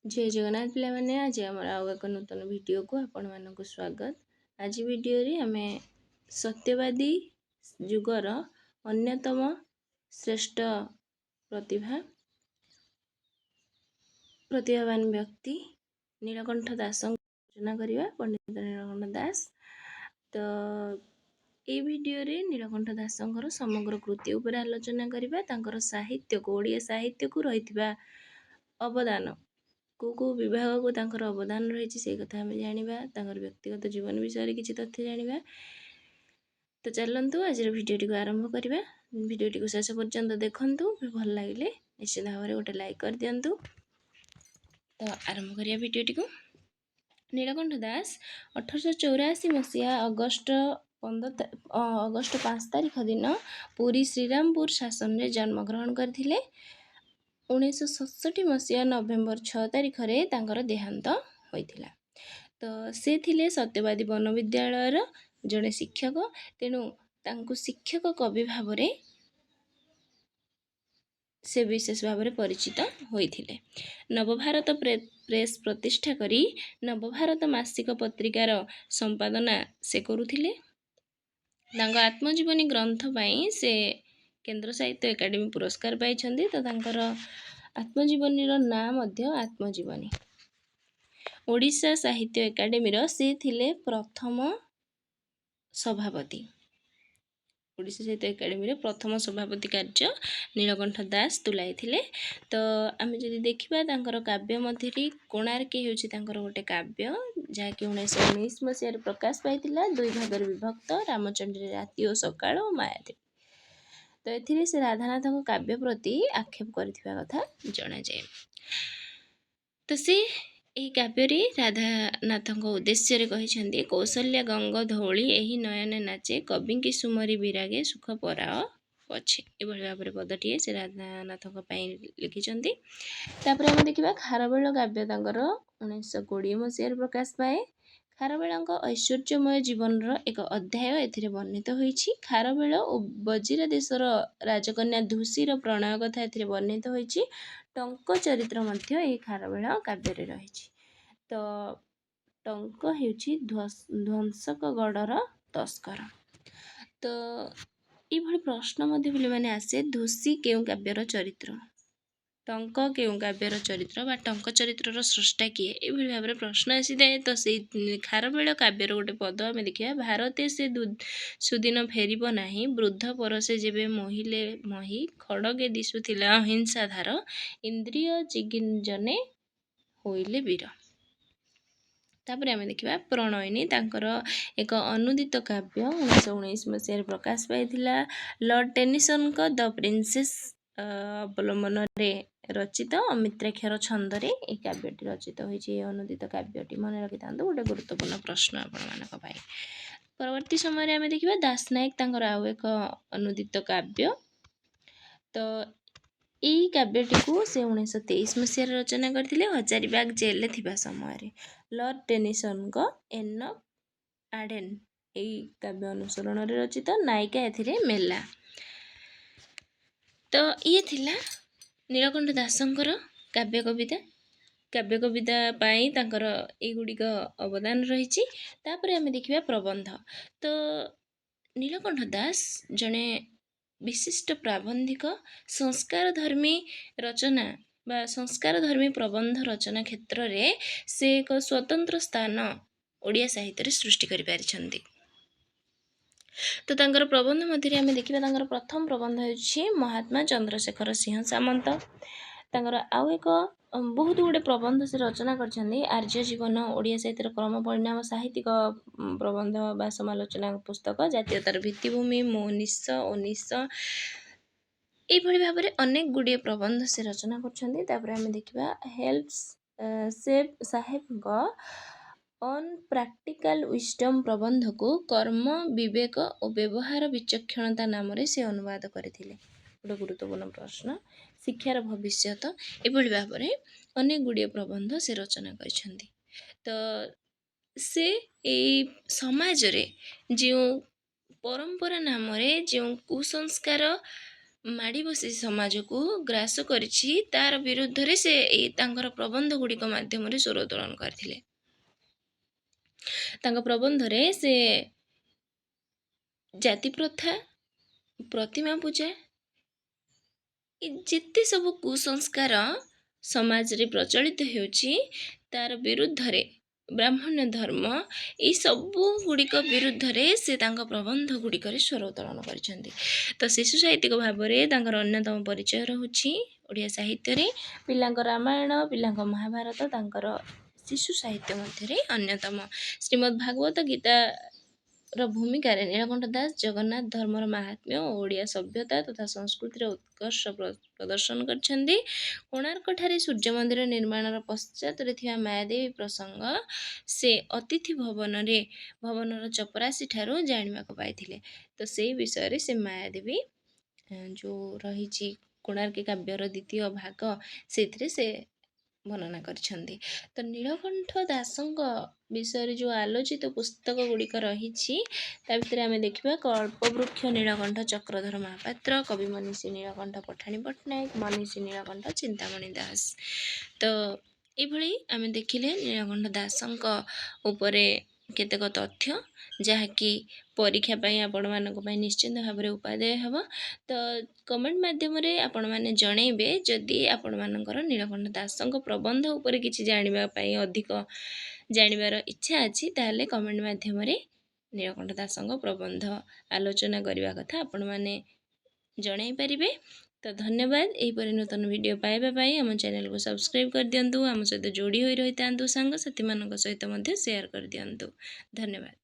जय जगन्नाथ पिलाମାନେ ଆଜି ଆମର ଆଉ ଏକ ନୂତନ ଭିଡ଼ିଓକୁ ଆପଣମାନଙ୍କୁ ସ୍ୱାଗତ। ଆଜି ଭିଡ଼ିଓରେ ଆମେ ସତ୍ୟବାଦୀ ଯୁଗର ଅନ୍ୟତମ ଶ୍ରେଷ୍ଠ ପ୍ରତିଭାବାନ ବ୍ୟକ୍ତି ନୀଳକଣ୍ଠ ଦାସଙ୍କ ଆଲୋଚନା କରିବା। ପଣ୍ଡିତ ନୀଳକଣ୍ଠ ଦାସ। ତ এই ଭିଡ଼ିଓରେ ନୀଳକଣ୍ଠ ଦାସଙ୍କର ସମଗ୍ର କୃତି ଉପରେ ଆଲୋଚନା କରିବା। ତାଙ୍କର ସାହିତ୍ୟକୁ ଓଡ଼ିଆ ସାହିତ୍ୟକୁ ରହିଥିବା ଅବଦାନ को विभाग को तांकर अवदान रही से कथा आम जाना तांकर व्यक्तिगत जीवन विषय किसी तथ्य जाना। तो चलतु आज भिडटी को आरंभ करवा। भिडटी को शेष पर्यंत देखु भल लगे निश्चित भाव में गोटे लाइक कर दिंतु। तो आरंभ करिया भिडटी को। नीलकंठ दास 1884 मसीहा अगस्ट 5 तारिख दिन पुरी श्रीरामपुर शासन में जन्मग्रहण करते। 1967 मसीहा नवेम्बर 6 तारिख में देहांत होता। तो से थिले सत्यवादी वन विद्यालय जड़े शिक्षक। तेणु तांकु शिक्षक कवि भाव से विशेष भाव में परिचित होते। नवभारत प्रेस प्रतिष्ठा करी नवभारत मासिक पत्रिकार संपादना से करुथिले। आत्मजीवनी ग्रंथ पाई से केंद्र साहित्य एकाडेमी पुरस्कार पाई। तो तांकर आत्मजीवनी नाम आत्मजीवनी। ओडिशा साहित्य एकाडेमी से थिले प्रथम सभापति। ओडिशा साहित्य एकाडेमी प्रथम सभापति कार्य नीलकंठ दास तुलाई थिले। तो आम जदि देखिबा तांकर काव्य मध्यरी कोणार्क हेउछि तांकर गोटे काव्य जहाँकि 1919 मसीह प्रकाश पाइथिला। 2 भाग विभक्त रामचंद्र राति और सकाळ और मायादेवी। तो एथिरे से राधानाथ काव्य प्रति आक्षेप करथिबा कथा जणा जाय। तो से एही काव्य रे राधानाथ उद्देश्य रे कहिसंदी कौशल्या गंग धौली एही नयन नाचे कवि की सुमरी विरागे सुख पराओ अछि। एभଳି भाବରେ पदटिए से राधानाथ ପାଇଁ लिखिसंदी। तापर हम देखिबा खारवेल काव्य तांकर 1920 मसीह प्रकाश पाए। खारवेलଙ୍କ ऐश्वर्यमय जीवनର ଏକ ଅଧ୍ୟାୟ ଏଥିରେ ବର୍ଣ୍ଣିତ ହୋଇଛି। ଖାରବେଳ ଓ ବଜିରା ଦେଶର ରାଜକନ୍ୟା ଧୁସିର ପ୍ରଣୟ କଥା ଏଥିରେ ବର୍ଣ୍ଣିତ ହୋଇଛି। ଟଙ୍କ ଚରିତ୍ର ମଧ୍ୟ ଏହି ଖାରବେଳ କାବ୍ୟରେ ରହିଛି। ତ ଟଙ୍କ ହେଉଛି ଧ୍ୱଂସକଗଡ଼ର ତସ୍କର। ତ ଏଇଭଳି ପ୍ରଶ୍ନ ମଧ୍ୟ ପିଲାମାନେ ଆସେ ଧୁସି କେଉଁ କାବ୍ୟର ଚରିତ୍ର, ଟଙ୍କ କେଉଁ କାବ୍ୟର ଚରିତ୍ର ବା ଟଙ୍କ ଚରିତ୍ରର ସ୍ରଷ୍ଟା କିଏ, ଏଇଭଳି ଭାବରେ ପ୍ରଶ୍ନ ଆସିଥାଏ। ତ ସେଇ ଖାରବେଳ କାବ୍ୟର ଗୋଟେ ପଦ ଆମେ ଦେଖିବା। ଭାରତେ ସେ ସୁଦିନ ଫେରିବ ନାହିଁ, ବୃଦ୍ଧ ପରଶେ ଯେବେ ମୋହିଲେ ମହି, ଖଡ଼ଗେ ଦିଶୁଥିଲା ଅହିଂସା ଧାର, ଇନ୍ଦ୍ରିୟ ଚିଗିଞ୍ଜନେ ହୋଇଲେ ବୀର। ତାପରେ ଆମେ ଦେଖିବା ପ୍ରଣୟିନୀ ତାଙ୍କର ଏକ ଅନୁଦିତ କାବ୍ୟ 1919 ମସିହାରେ ପ୍ରକାଶ ପାଇଥିଲା। ଲର୍ଡ ଟେନିସନଙ୍କ ଦ ପ୍ରିନ୍ସେସ୍ ଅବଲମ୍ବନରେ ରଚିତ ଅମିତ୍ରାକ୍ଷର ଛନ୍ଦରେ ଏହି କାବ୍ୟଟି ରଚିତ ହୋଇଛି। ଏହି ଅନୁଦିତ କାବ୍ୟଟି ମନେ ରଖିଥାନ୍ତୁ, ଗୋଟେ ଗୁରୁତ୍ୱପୂର୍ଣ୍ଣ ପ୍ରଶ୍ନ ଆପଣମାନଙ୍କ ପାଇଁ। ପରବର୍ତ୍ତୀ ସମୟରେ ଆମେ ଦେଖିବା ଦାସ ନାୟକ ତାଙ୍କର ଆଉ ଏକ ଅନୁଦିତ କାବ୍ୟ। ତ ଏହି କାବ୍ୟଟିକୁ ସେ 1923 ମସିହାରେ ରଚନା କରିଥିଲେ ହଜାରିବାଗ ଜେଲରେ ଥିବା ସମୟରେ। ଲର୍ଡ ଟେନିସନଙ୍କ ଏନ୍ ଆଡେନ ଏହି କାବ୍ୟ ଅନୁସରଣରେ ରଚିତ। ନାୟିକା ଏଥିରେ ମେଲା। ତ ଇଏ ଥିଲା ନୀଳକଣ୍ଠ ଦାସଙ୍କର କାବ୍ୟ କବିତା ପାଇଁ ତାଙ୍କର ଏଇଗୁଡ଼ିକ ଅବଦାନ ରହିଛି। ତାପରେ ଆମେ ଦେଖିବା ପ୍ରବନ୍ଧ। ତ ନୀଳକଣ୍ଠ ଦାସ ଜଣେ ବିଶିଷ୍ଟ ପ୍ରାବନ୍ଧିକ। ସଂସ୍କାରଧର୍ମୀ ରଚନା ବା ସଂସ୍କାରଧର୍ମୀ ପ୍ରବନ୍ଧ ରଚନା କ୍ଷେତ୍ରରେ ସେ ଏକ ସ୍ୱତନ୍ତ୍ର ସ୍ଥାନ ଓଡ଼ିଆ ସାହିତ୍ୟରେ ସୃଷ୍ଟି କରିପାରିଛନ୍ତି। ତ ତାଙ୍କର ପ୍ରବନ୍ଧ ମଧ୍ୟରେ ଆମେ ଦେଖିବା ତାଙ୍କର ପ୍ରଥମ ପ୍ରବନ୍ଧ ହେଉଛି ମହାତ୍ମା ଚନ୍ଦ୍ରଶେଖର ସିଂହ ସାମନ୍ତ। ତାଙ୍କର ଆଉ ଏକ ବହୁତ ଗୁଡ଼ିଏ ପ୍ରବନ୍ଧ ସେ ରଚନା କରିଛନ୍ତି। ଆର୍ଯ୍ୟ ଜୀବନ, ଓଡ଼ିଆ ସାହିତ୍ୟର କ୍ରମ ପରିଣାମ, ସାହିତ୍ୟିକ ପ୍ରବନ୍ଧ ବା ସମାଲୋଚନା ପୁସ୍ତକ, ଜାତୀୟତାର ଭିତ୍ତିଭୂମି, ମୋ ନିଶ ଓ ନିଶ, ଏଇଭଳି ଭାବରେ ଅନେକ ଗୁଡ଼ିଏ ପ୍ରବନ୍ଧ ସେ ରଚନା କରିଛନ୍ତି। ତାପରେ ଆମେ ଦେଖିବା ହେଲ୍ପ ସାହେବଙ୍କ ଅନ୍ ପ୍ରାକ୍ଟିକାଲ ୱିଜଡମ୍ ପ୍ରବନ୍ଧକୁ କର୍ମ, ବିବେକ ଓ ବ୍ୟବହାର ବିଚକ୍ଷଣତା ନାମରେ ସେ ଅନୁବାଦ କରିଥିଲେ। ଗୋଟେ ଗୁରୁତ୍ୱପୂର୍ଣ୍ଣ ପ୍ରଶ୍ନ। ଶିକ୍ଷାର ଭବିଷ୍ୟତ, ଏଭଳି ଭାବରେ ଅନେକ ଗୁଡ଼ିଏ ପ୍ରବନ୍ଧ ସେ ରଚନା କରିଛନ୍ତି। ତ ସେ ଏଇ ସମାଜରେ ଯେଉଁ ପରମ୍ପରା ନାମରେ ଯେଉଁ କୁସଂସ୍କାର ମାଡ଼ି ବସି ସମାଜକୁ ଗ୍ରାସ କରିଛି ତାର ବିରୁଦ୍ଧରେ ସେ ଏଇ ତାଙ୍କର ପ୍ରବନ୍ଧ ଗୁଡ଼ିକ ମାଧ୍ୟମରେ ସ୍ୱର ଉତ୍ତୋଳନ କରିଥିଲେ। ତାଙ୍କ ପ୍ରବନ୍ଧରେ ସେ ଜାତି ପ୍ରଥା, ପ୍ରତିମା ପୂଜା, ଯେତେ ସବୁ କୁସଂସ୍କାର ସମାଜରେ ପ୍ରଚଳିତ ହେଉଛି ତାର ବିରୁଦ୍ଧରେ, ବ୍ରାହ୍ମଣ୍ୟ ଧର୍ମ, ଏଇ ସବୁ ଗୁଡ଼ିକ ବିରୁଦ୍ଧରେ ସେ ତାଙ୍କ ପ୍ରବନ୍ଧ ଗୁଡ଼ିକରେ ସ୍ୱର ଉତ୍ତୋଳନ କରିଛନ୍ତି। ତ ଶିଶୁ ସାହିତ୍ୟିକ ଭାବରେ ତାଙ୍କର ଅନ୍ୟତମ ପରିଚୟ ରହୁଛି ଓଡ଼ିଆ ସାହିତ୍ୟରେ ପିଲାଙ୍କ ରାମାୟଣ, ପିଲାଙ୍କ ମହାଭାରତ ତାଙ୍କର ଶିଶୁ ସାହିତ୍ୟ ମଧ୍ୟରେ ଅନ୍ୟତମ। ଶ୍ରୀମଦ୍ ଭାଗବତ ଗୀତାର ଭୂମିକାରେ ନୀଳକଣ୍ଠ ଦାସ ଜଗନ୍ନାଥ ଧର୍ମର ମାହାତ୍ମ୍ୟ ଓ ଓଡ଼ିଆ ସଭ୍ୟତା ତଥା ସଂସ୍କୃତିର ଉତ୍କର୍ଷ ପ୍ରଦର୍ଶନ କରିଛନ୍ତି। କୋଣାର୍କଠାରେ ସୂର୍ଯ୍ୟ ମନ୍ଦିର ନିର୍ମାଣର ପଶ୍ଚାତରେ ଥିବା ମାୟାଦେବୀ ପ୍ରସଙ୍ଗ ସେ ଅତିଥି ଭବନର ଚପରାସୀ ଠାରୁ ଜାଣିବାକୁ ପାଇଥିଲେ। ତ ସେଇ ବିଷୟରେ ସେ ମାୟାଦେବୀ ଯେଉଁ ରହିଛି କୋଣାର୍କ କାବ୍ୟର ଦ୍ୱିତୀୟ ଭାଗ, ସେଇଥିରେ ସେ ବର୍ଣ୍ଣନା କରିଛନ୍ତି। ତ ନୀଳକଣ୍ଠ ଦାସଙ୍କ ବିଷୟରେ ଯେଉଁ ଆଲୋଚିତ ପୁସ୍ତକ ଗୁଡ଼ିକ ରହିଛି ତା ଭିତରେ ଆମେ ଦେଖିବା କଳ୍ପବୃକ୍ଷ ନୀଳକଣ୍ଠ ଚକ୍ରଧର ମହାପାତ୍ର, କବି ମନୀଷୀ ନୀଳକଣ୍ଠ ପଠାଣି ପଟ୍ଟନାୟକ, ମନୀଷୀ ନୀଳକଣ୍ଠ ଚିନ୍ତାମଣି ଦାସ। ତ ଏଇଭଳି ଆମେ ଦେଖିଲେ ନୀଳକଣ୍ଠ ଦାସଙ୍କ ଉପରେ କେତେକ ତଥ୍ୟ, ଯାହାକି ପରୀକ୍ଷା ପାଇଁ ଆପଣମାନଙ୍କ ପାଇଁ ନିଶ୍ଚିନ୍ତ ଭାବରେ ଉପାଦେୟ ହେବ। ତ କମେଣ୍ଟ ମାଧ୍ୟମରେ ଆପଣମାନେ ଜଣେଇବେ ଯଦି ଆପଣମାନଙ୍କର ନୀଳକଣ୍ଠ ଦାସଙ୍କ ପ୍ରବନ୍ଧ ଉପରେ କିଛି ଜାଣିବା ପାଇଁ ଅଧିକ ଜାଣିବାର ଇଚ୍ଛା ଅଛି, ତାହେଲେ କମେଣ୍ଟ ମାଧ୍ୟମରେ ନୀଳକଣ୍ଠ ଦାସଙ୍କ ପ୍ରବନ୍ଧ ଆଲୋଚନା କରିବା କଥା ଆପଣମାନେ ଜଣାଇ ପାରିବେ। ତ ଧନ୍ୟବାଦ। ଏହିପରି ନୂତନ ଭିଡ଼ିଓ ପାଇବା ପାଇଁ ଆମ ଚ୍ୟାନେଲକୁ ସବସ୍କ୍ରାଇବ୍ କରିଦିଅନ୍ତୁ। ଆମ ସହିତ ଯୋଡ଼ି ହୋଇ ରହିଥାନ୍ତୁ। ସାଙ୍ଗସାଥିମାନଙ୍କ ସହିତ ମଧ୍ୟ ସେୟାର କରିଦିଅନ୍ତୁ। ଧନ୍ୟବାଦ।